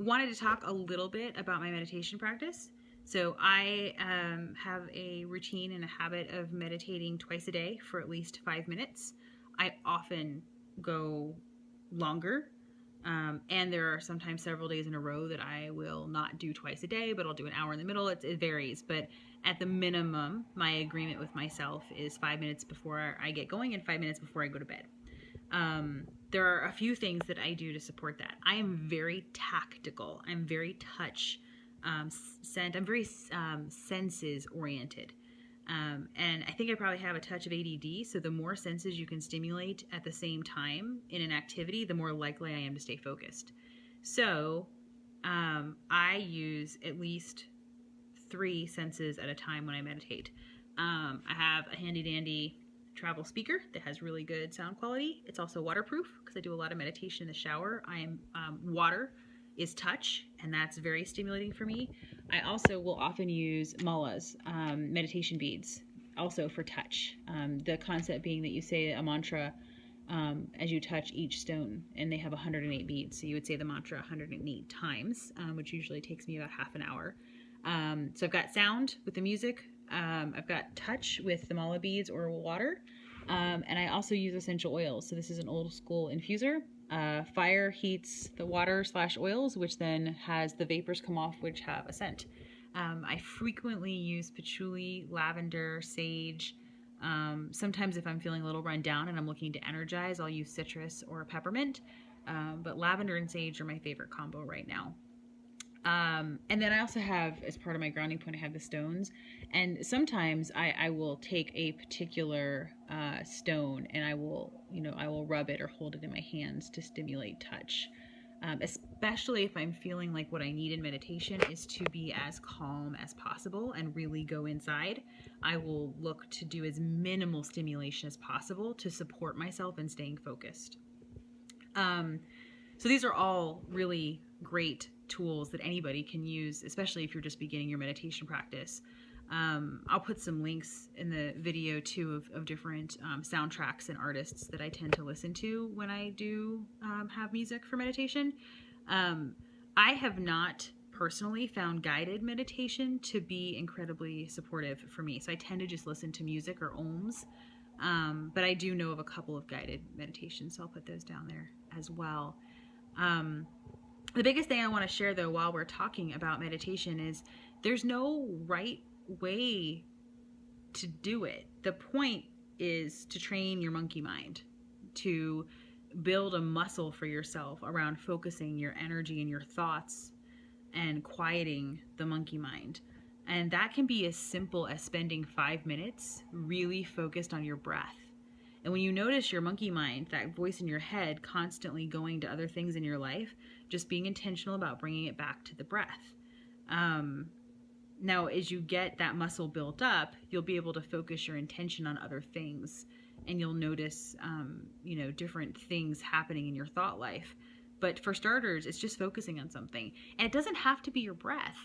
wanted to talk a little bit about my meditation practice. So I have a routine and a habit of meditating twice a day for at least 5 minutes. I often go longer. And there are sometimes several days in a row that I will not do twice a day, but I'll do an hour in the middle. It varies. But at the minimum, my agreement with myself is 5 minutes before I get going and 5 minutes before I go to bed. There are a few things that I do to support that. I am very tactical. I'm very touch scent. I'm very senses oriented. And I think I probably have a touch of ADD. So the more senses you can stimulate at the same time in an activity, the more likely I am to stay focused. So I use at least 3 senses at a time when I meditate. I have a handy dandy travel speaker that has really good sound quality. It's also waterproof because I do a lot of meditation in the shower. Water is touch, and that's very stimulating for me. I also will often use mullahs, meditation beads, also for touch. The concept being that you say a mantra as you touch each stone, and they have 108 beads. So you would say the mantra 108 times, which usually takes me about half an hour. So I've got sound with the music. I've got touch with the mullah beads or water. And I also use essential oils. So this is an old school infuser. Fire heats the water/oils, which then has the vapors come off, which have a scent. I frequently use patchouli, lavender, sage. Sometimes if I'm feeling a little run down and I'm looking to energize, I'll use citrus or peppermint. But lavender and sage are my favorite combo right now. And then I also have, as part of my grounding point, I have the stones. And sometimes I will take a particular stone and I will rub it or hold it in my hands to stimulate touch. Especially if I'm feeling like what I need in meditation is to be as calm as possible and really go inside. I will look to do as minimal stimulation as possible to support myself in staying focused. So these are all really great tools that anybody can use, especially if you're just beginning your meditation practice. I'll put some links in the video too of different soundtracks and artists that I tend to listen to when I do have music for meditation. I have not personally found guided meditation to be incredibly supportive for me. So I tend to just listen to music or ohms. But I do know of a couple of guided meditations, so I'll put those down there as well. The biggest thing I want to share, though, while we're talking about meditation is there's no right way to do it. The point is to train your monkey mind, to build a muscle for yourself around focusing your energy and your thoughts and quieting the monkey mind. And that can be as simple as spending 5 minutes really focused on your breath. And when you notice your monkey mind, that voice in your head constantly going to other things in your life, just being intentional about bringing it back to the breath. Now, as you get that muscle built up, you'll be able to focus your intention on other things, and you'll notice, different things happening in your thought life. But for starters, it's just focusing on something. And it doesn't have to be your breath.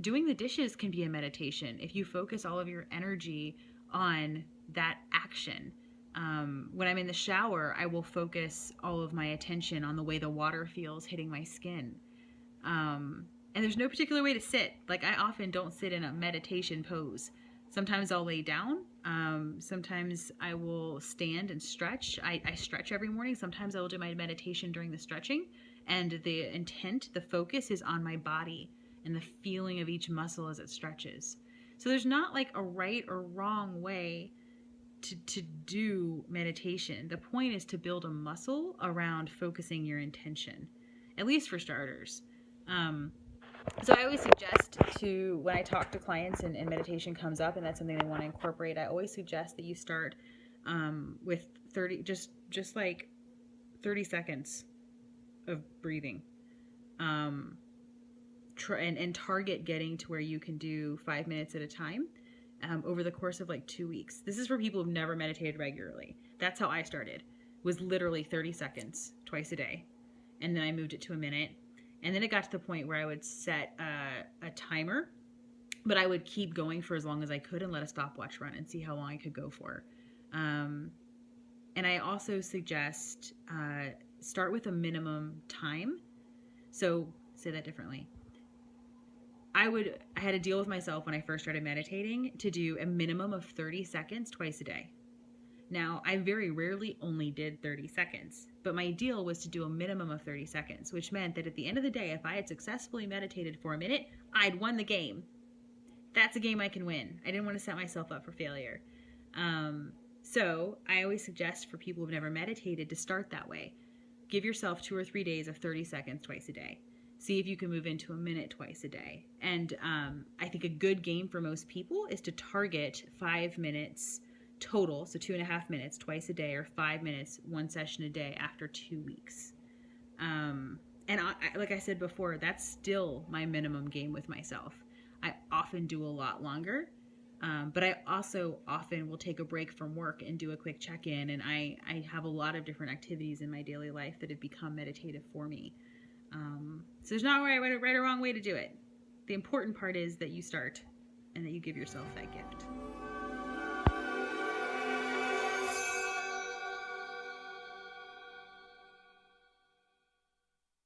Doing the dishes can be a meditation if you focus all of your energy on that action. When I'm in the shower, I will focus all of my attention on the way the water feels hitting my skin. And there's no particular way to sit. Like, I often don't sit in a meditation pose. Sometimes I'll lay down. Sometimes I will stand and stretch. I stretch every morning. Sometimes I will do my meditation during the stretching. And the intent, the focus is on my body and the feeling of each muscle as it stretches. So there's not like a right or wrong way to do meditation. The point is to build a muscle around focusing your intention, at least for starters. So I always suggest when I talk to clients and meditation comes up and that's something they want to incorporate, I always suggest that you start with 30, just like 30 seconds of breathing. And target getting to where you can do 5 minutes at a time over the course of like 2 weeks. This is for people who've never meditated regularly. That's how I started, was literally 30 seconds twice a day. And then I moved it to a minute. And then it got to the point where I would set a timer, but I would keep going for as long as I could and let a stopwatch run and see how long I could go for. And I also suggest start with a minimum time. So, say that differently. I had to deal with myself when I first started meditating to do a minimum of 30 seconds twice a day. Now, I very rarely only did 30 seconds, but my deal was to do a minimum of 30 seconds, which meant that at the end of the day, if I had successfully meditated for a minute, I'd won the game. That's a game I can win. I didn't want to set myself up for failure. So I always suggest for people who've never meditated to start that way. Give yourself 2 or 3 days of 30 seconds twice a day. See if you can move into a minute twice a day. And I think a good game for most people is to target 5 minutes total, so 2.5 minutes twice a day, or 5 minutes, one session a day after 2 weeks. And like I said before, that's still my minimum game with myself. I often do a lot longer, but I also often will take a break from work and do a quick check-in, and I have a lot of different activities in my daily life that have become meditative for me. So there's not a right or wrong way to do it. The important part is that you start and that you give yourself that gift.